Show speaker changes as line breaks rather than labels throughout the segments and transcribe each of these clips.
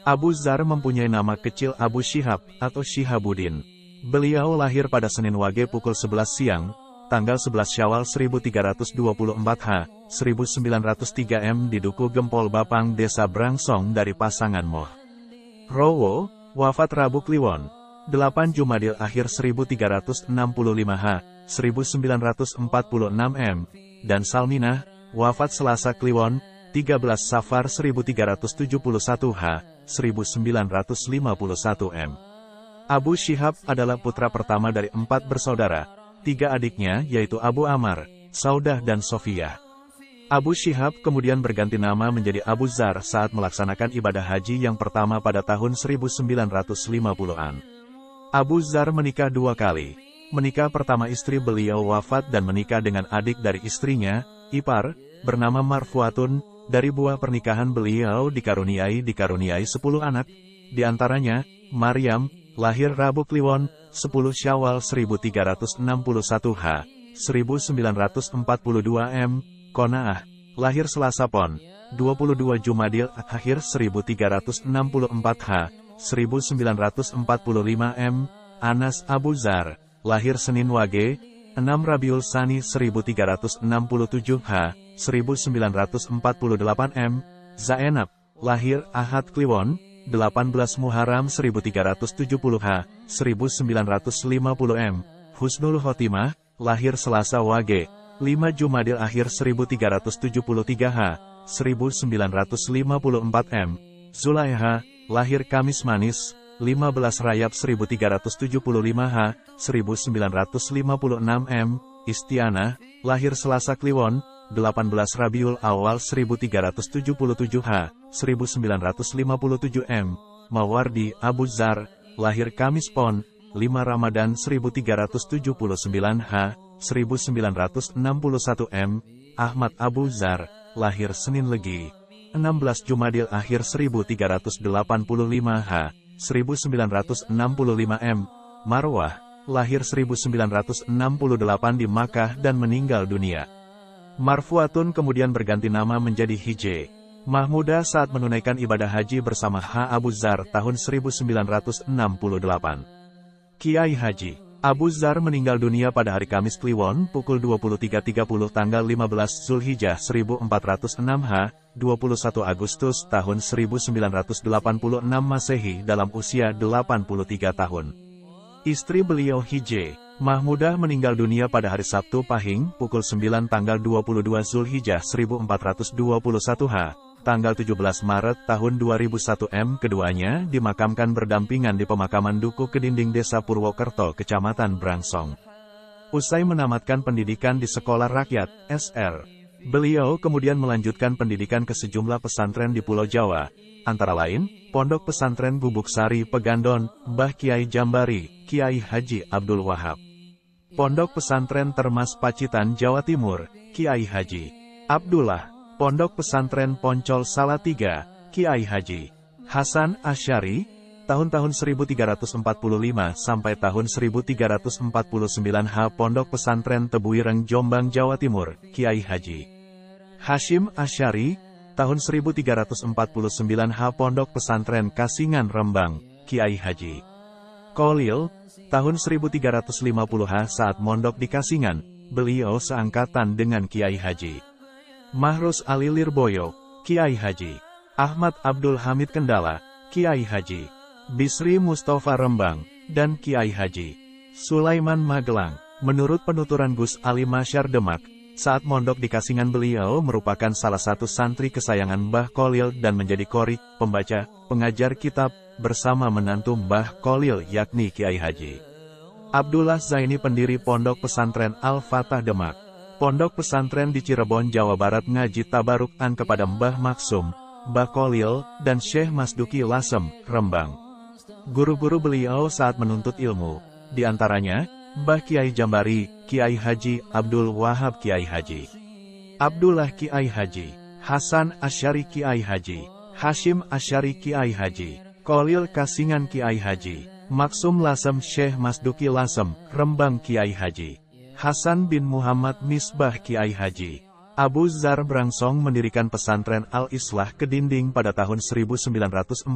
Abu Dzar mempunyai nama kecil Abu Syihab atau Syihabuddin. Beliau lahir pada Senin Wage pukul 11 siang, tanggal 11 Syawal 1324 H, 1903 M di Duku Gempol Bapang, Desa Brangsong dari pasangan Moh Rowo, wafat Rabu Kliwon, 8 Jumadil Akhir 1365 H, 1946 M, dan Salminah, wafat Selasa Kliwon, 13 Safar 1371 H, 1951 M. Abu Syihab adalah putra pertama dari 4 bersaudara, 3 adiknya yaitu Abu Amar, Saudah dan Sofiyah. Abu Syihab kemudian berganti nama menjadi Abu Dzar saat melaksanakan ibadah haji yang pertama pada tahun 1950-an. Abu Dzar menikah 2 kali. Menikah pertama istri beliau wafat dan menikah dengan adik dari istrinya, ipar, bernama Marfuatun. Dari buah pernikahan beliau dikaruniai 10 anak, diantaranya, Maryam, lahir Rabu Kliwon, 10 Syawal 1361 H, 1942 M, Konaah, lahir Selasa Pon, 22 Jumadil Akhir 1364 H, 1945 M, Anas Abu Dzar, lahir Senin Wage, 6 Rabiul Tsani 1367 H, 1948 M, Zainab, lahir Ahad Kliwon, 18 Muharram 1370 H, 1950 M, Husnul Khotimah, lahir Selasa Wage, 5 Jumadil Akhir 1373 H, 1954 M, Zulaiha, lahir Kamis Manis, 15 Rajab 1375 H, 1956 M, Istianah, lahir Selasa Kliwon, 18 Rabiul Awal 1377 H, 1957 M, Mawardi Abu Dzar, lahir Kamis Pon, 5 Ramadan 1379 H, 1961 M, Ahmad Abu Dzar, lahir Senin Legi, 16 Jumadil Akhir 1385 H, 1965 M, Marwah, lahir 1968 di Makkah dan meninggal dunia. Marfuatun kemudian berganti nama menjadi Hije Mahmudah saat menunaikan ibadah haji bersama H. Abu Dzar tahun 1968. Kiai Haji Abu Dzar meninggal dunia pada hari Kamis Kliwon pukul 23.30 tanggal 15 Zulhijjah 1406 H, 21 Agustus tahun 1986 Masehi dalam usia 83 tahun. Istri beliau Hije Mahmudah meninggal dunia pada hari Sabtu Pahing pukul 9 tanggal 22 Zulhijjah 1421 H, tanggal 17 Maret tahun 2001 M. Keduanya dimakamkan berdampingan di pemakaman Duku Kedinding Desa Purwokerto, Kecamatan Brangsong. Usai menamatkan pendidikan di Sekolah Rakyat, SR, beliau kemudian melanjutkan pendidikan ke sejumlah pesantren di Pulau Jawa, antara lain, Pondok Pesantren Bubuk Sari Pegandon, Mbah Kiai Jambari, Kiai Haji Abdul Wahab. Pondok Pesantren Termas Pacitan Jawa Timur, Kiai Haji Abdullah. Pondok Pesantren Poncol Salatiga, Kiai Haji Hasan Asy'ari, tahun-tahun 1345 sampai tahun 1349 H. Pondok Pesantren Tebuireng Jombang Jawa Timur, Kiai Haji Hashim Asy'ari, tahun 1349 H. Pondok Pesantren Kasingan Rembang, Kiai Haji Kolil, tahun 1350 H. Saat mondok di Kasingan, beliau seangkatan dengan Kiai Haji Mahrus Ali Lirboyo, Kiai Haji Ahmad Abdul Hamid Kendala, Kiai Haji Bisri Mustafa Rembang, dan Kiai Haji Sulaiman Magelang. Menurut penuturan Gus Ali Masyar Demak, saat mondok di Kasingan beliau merupakan salah satu santri kesayangan Mbah Kolil dan menjadi qori, pembaca, pengajar kitab, bersama menantu Mbah Kolil yakni Kiai Haji Abdullah Zaini, pendiri Pondok Pesantren Al-Fatah Demak. Pondok pesantren di Cirebon, Jawa Barat ngaji tabarukan kepada Mbah Maksum, Mbah Kolil, dan Syekh Masduki Lasem, Rembang. Guru-guru beliau saat menuntut ilmu, diantaranya, Mbah Kiai Jambari, Kiai Haji Abdul Wahab, Kiai Haji Abdullah, Kiai Haji Hasan Asy'ari, Kiai Haji Hashim Asy'ari, Kiai Haji Kolil Kasingan, Kiai Haji Maksum Lasem, Syekh Masduki Lasem, Rembang, Kiai Haji Hasan bin Muhammad Misbah, Kiai Haji Abu Dzar berangsong mendirikan pesantren Al-Islah Kedinding pada tahun 1941.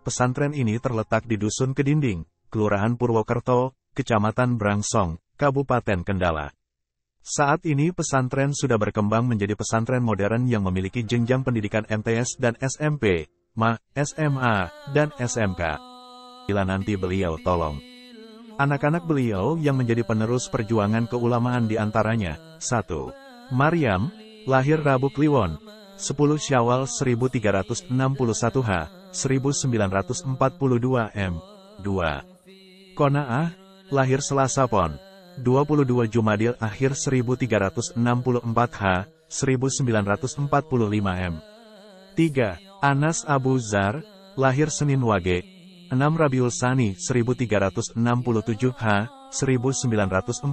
Pesantren ini terletak di Dusun Kedinding, Kelurahan Purwokerto, Kecamatan Brangsong, Kabupaten Kendala. Saat ini pesantren sudah berkembang menjadi pesantren modern yang memiliki jenjang pendidikan MTS dan SMP, MA, SMA, dan SMK. Bila nanti beliau tolong. Anak-anak beliau yang menjadi penerus perjuangan keulamaan diantaranya, 1. Maryam, lahir Rabu Kliwon, 10 Syawal 1361 H, 1942 M. 2. Qanaah, lahir Selasa Pon, 22 Jumadil Akhir 1364 H, 1945 M. 3. Anas Abu Dzar, lahir Senin Wage, 6 Rabiul Tsani 1367 H, 1948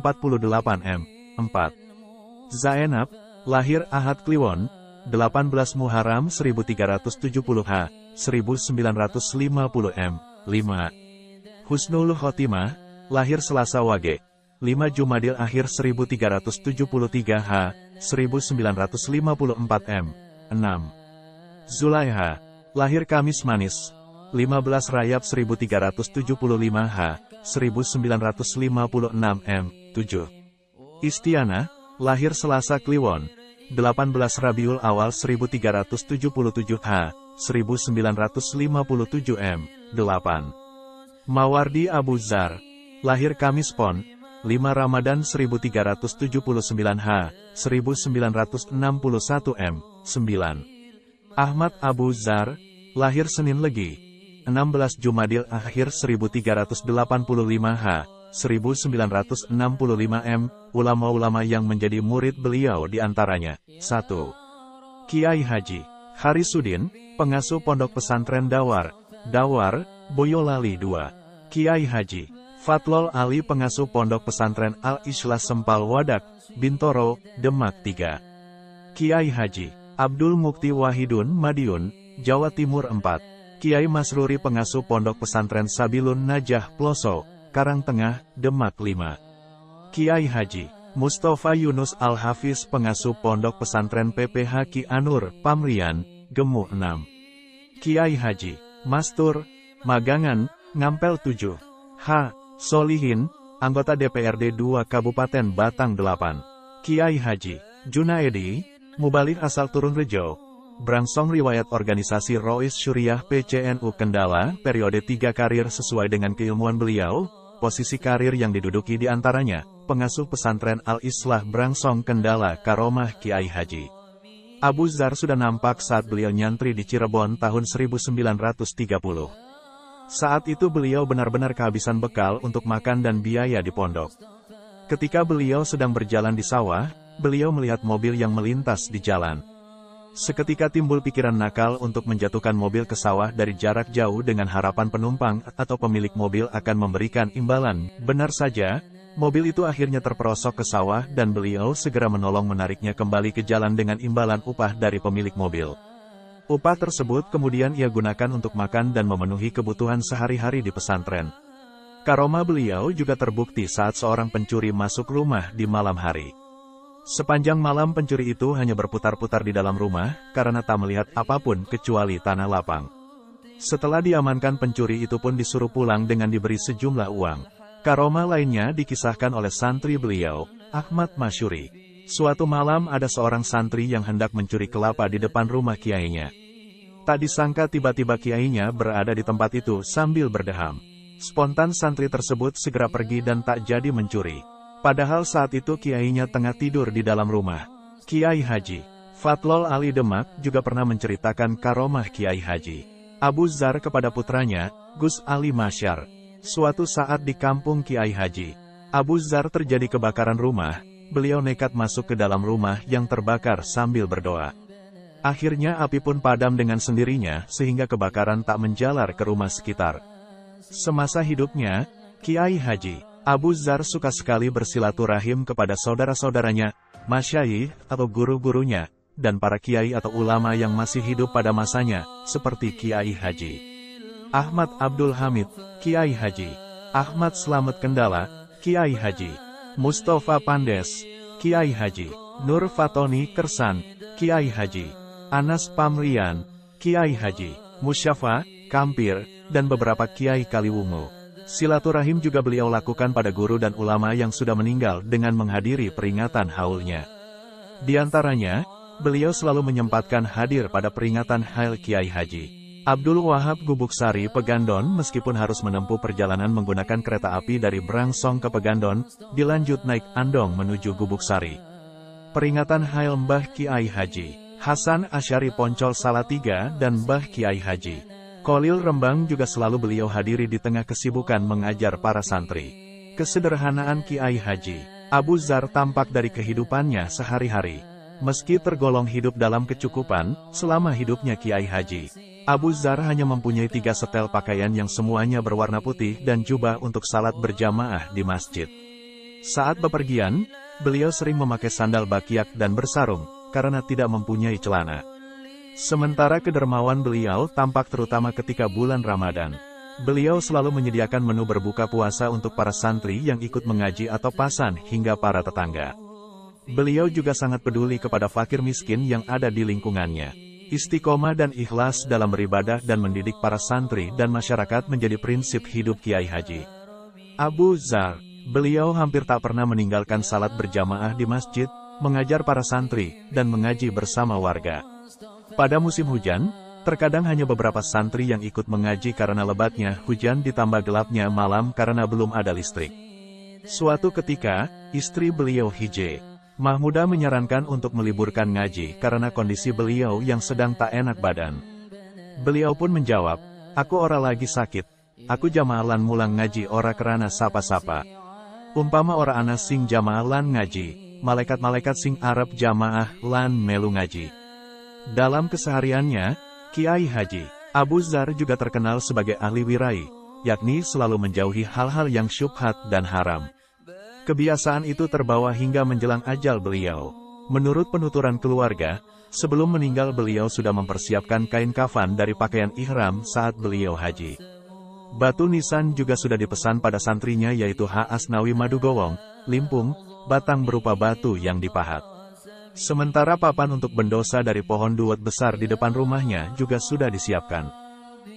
M. 4. Zainab, lahir Ahad Kliwon, 18 Muharram 1370 H, 1950 M. 5. Husnul Khotimah, lahir Selasa Wage, 5 Jumadil Akhir 1373 H, 1954 M. 6. Zulaiha, lahir Kamis Manis, 15 Rajab 1375 H, 1956 M. 7. Istiana, lahir Selasa Kliwon, 18 Rabiul Awal 1377 H, 1957 M. 8. Mawardi Abu Dzar, lahir Kamis Pon, 5 Ramadan 1379 H, 1961 M. 9. Ahmad Abu Dzar, lahir Senin Legi, 16 Jumadil Akhir 1385 H, 1965 M. Ulama-ulama yang menjadi murid beliau diantaranya, 1. Kiai Haji Harisuddin, pengasuh Pondok Pesantren Dawar, Boyolali 2. Kiai Haji Fatlol Ali, pengasuh Pondok Pesantren Al-Islah Sempal Wadak, Bintoro, Demak 3. Kiai Haji Abdul Mukti Wahidun Madiun, Jawa Timur 4. Kiai Masruri, pengasuh Pondok Pesantren Sabilun Najah Ploso, Karangtengah, Demak 5. Kiai Haji Mustafa Yunus Al-Hafiz, pengasuh Pondok Pesantren PPH Ki Anur, Pamrian, Gemu 6. Kiai Haji Mastur Magangan, Ngampel 7. H. Solihin, anggota DPRD 2 Kabupaten Batang 8. Kiai Haji Junaedi, mubalik asal Turun Rejo, Brangsong, riwayat organisasi Rois Syuriah PCNU Kendala, periode 3 karir sesuai dengan keilmuan beliau. Posisi karir yang diduduki diantaranya, pengasuh pesantren Al-Islah Brangsong Kendala Karomah Kiai Haji Abu Dzar sudah nampak saat beliau nyantri di Cirebon tahun 1930. Saat itu beliau benar-benar kehabisan bekal untuk makan dan biaya di pondok. Ketika beliau sedang berjalan di sawah, beliau melihat mobil yang melintas di jalan. Seketika timbul pikiran nakal untuk menjatuhkan mobil ke sawah dari jarak jauh dengan harapan penumpang atau pemilik mobil akan memberikan imbalan. Benar saja, mobil itu akhirnya terperosok ke sawah dan beliau segera menolong menariknya kembali ke jalan dengan imbalan upah dari pemilik mobil. Upah tersebut kemudian ia gunakan untuk makan dan memenuhi kebutuhan sehari-hari di pesantren. Karomah beliau juga terbukti saat seorang pencuri masuk rumah di malam hari. Sepanjang malam pencuri itu hanya berputar-putar di dalam rumah, karena tak melihat apapun kecuali tanah lapang. Setelah diamankan, pencuri itu pun disuruh pulang dengan diberi sejumlah uang. Karomah lainnya dikisahkan oleh santri beliau, Ahmad Masyuri. Suatu malam ada seorang santri yang hendak mencuri kelapa di depan rumah kiainya. Tak disangka tiba-tiba kiainya berada di tempat itu sambil berdeham. Spontan santri tersebut segera pergi dan tak jadi mencuri. Padahal saat itu kiainya tengah tidur di dalam rumah. Kiai Haji Fatlol Ali Demak juga pernah menceritakan karomah Kiai Haji Abu Dzar kepada putranya, Gus Ali Masyar. Suatu saat di kampung Kiai Haji Abu Dzar terjadi kebakaran rumah. Beliau nekat masuk ke dalam rumah yang terbakar sambil berdoa. Akhirnya api pun padam dengan sendirinya sehingga kebakaran tak menjalar ke rumah sekitar. Semasa hidupnya, Kiai Haji Abu Dzar suka sekali bersilaturahim kepada saudara-saudaranya, masyayikh atau guru-gurunya, dan para kiai atau ulama yang masih hidup pada masanya, seperti Kiai Haji Ahmad Abdul Hamid, Kiai Haji Ahmad Slamet Kendala, Kiai Haji Mustafa Pandes, Kiai Haji Nur Fatoni Kersan, Kiai Haji Anas Pamrian, Kiai Haji Musyafa Kampir, dan beberapa Kiai Kaliwungu. Silaturahim juga beliau lakukan pada guru dan ulama yang sudah meninggal dengan menghadiri peringatan haulnya. Di antaranya, beliau selalu menyempatkan hadir pada peringatan haul Kiai Haji Abdul Wahab Gubuksari Pegandon meskipun harus menempuh perjalanan menggunakan kereta api dari Brangsong ke Pegandon, dilanjut naik andong menuju Gubuksari. Peringatan haul Mbah Kiai Haji Hasan Asyari Poncol Salatiga dan Mbah Kiai Haji Kolil Rembang juga selalu beliau hadiri di tengah kesibukan mengajar para santri. Kesederhanaan Kiai Haji Abu Zar tampak dari kehidupannya sehari-hari. Meski tergolong hidup dalam kecukupan, selama hidupnya Kiai Haji Abu Zar hanya mempunyai 3 setel pakaian yang semuanya berwarna putih dan jubah untuk salat berjamaah di masjid. Saat bepergian, beliau sering memakai sandal bakyak dan bersarung, karena tidak mempunyai celana. Sementara kedermawan beliau tampak terutama ketika bulan Ramadan. Beliau selalu menyediakan menu berbuka puasa untuk para santri yang ikut mengaji atau pasan hingga para tetangga. Beliau juga sangat peduli kepada fakir miskin yang ada di lingkungannya. Istiqomah dan ikhlas dalam beribadah dan mendidik para santri dan masyarakat menjadi prinsip hidup Kiai Haji Abu Zar. Beliau hampir tak pernah meninggalkan salat berjamaah di masjid, mengajar para santri, dan mengaji bersama warga. Pada musim hujan, terkadang hanya beberapa santri yang ikut mengaji karena lebatnya hujan ditambah gelapnya malam karena belum ada listrik. Suatu ketika, istri beliau Hije Mahmuda menyarankan untuk meliburkan ngaji karena kondisi beliau yang sedang tak enak badan. Beliau pun menjawab, "Aku ora lagi sakit, aku jamaalan mulang ngaji ora kerana sapa-sapa. Umpama ora ana sing jamaalan ngaji, malaikat-malaikat sing arep jamaah lan melu ngaji." Dalam kesehariannya, Kiai Haji Abu Zar juga terkenal sebagai ahli wirai, yakni selalu menjauhi hal-hal yang syubhat dan haram. Kebiasaan itu terbawa hingga menjelang ajal beliau. Menurut penuturan keluarga, sebelum meninggal beliau sudah mempersiapkan kain kafan dari pakaian ihram saat beliau haji. Batu nisan juga sudah dipesan pada santrinya yaitu H. Asnawi Madugowong, Limpung, batang berupa batu yang dipahat. Sementara papan untuk bendosa dari pohon duet besar di depan rumahnya juga sudah disiapkan.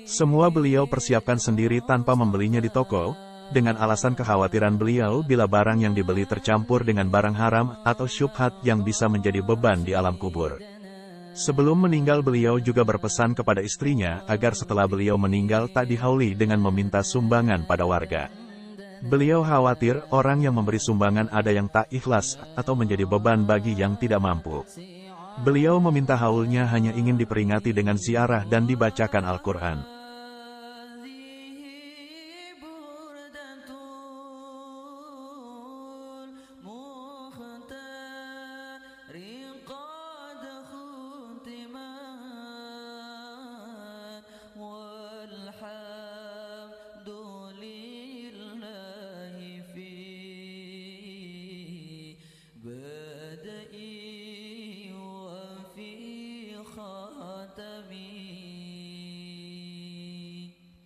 Semua beliau persiapkan sendiri tanpa membelinya di toko, dengan alasan kekhawatiran beliau bila barang yang dibeli tercampur dengan barang haram atau syubhat yang bisa menjadi beban di alam kubur. Sebelum meninggal beliau juga berpesan kepada istrinya agar setelah beliau meninggal tak dihauli dengan meminta sumbangan pada warga. Beliau khawatir orang yang memberi sumbangan ada yang tak ikhlas atau menjadi beban bagi yang tidak mampu. Beliau meminta haulnya hanya ingin diperingati dengan ziarah dan dibacakan Al-Quran.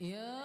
Ya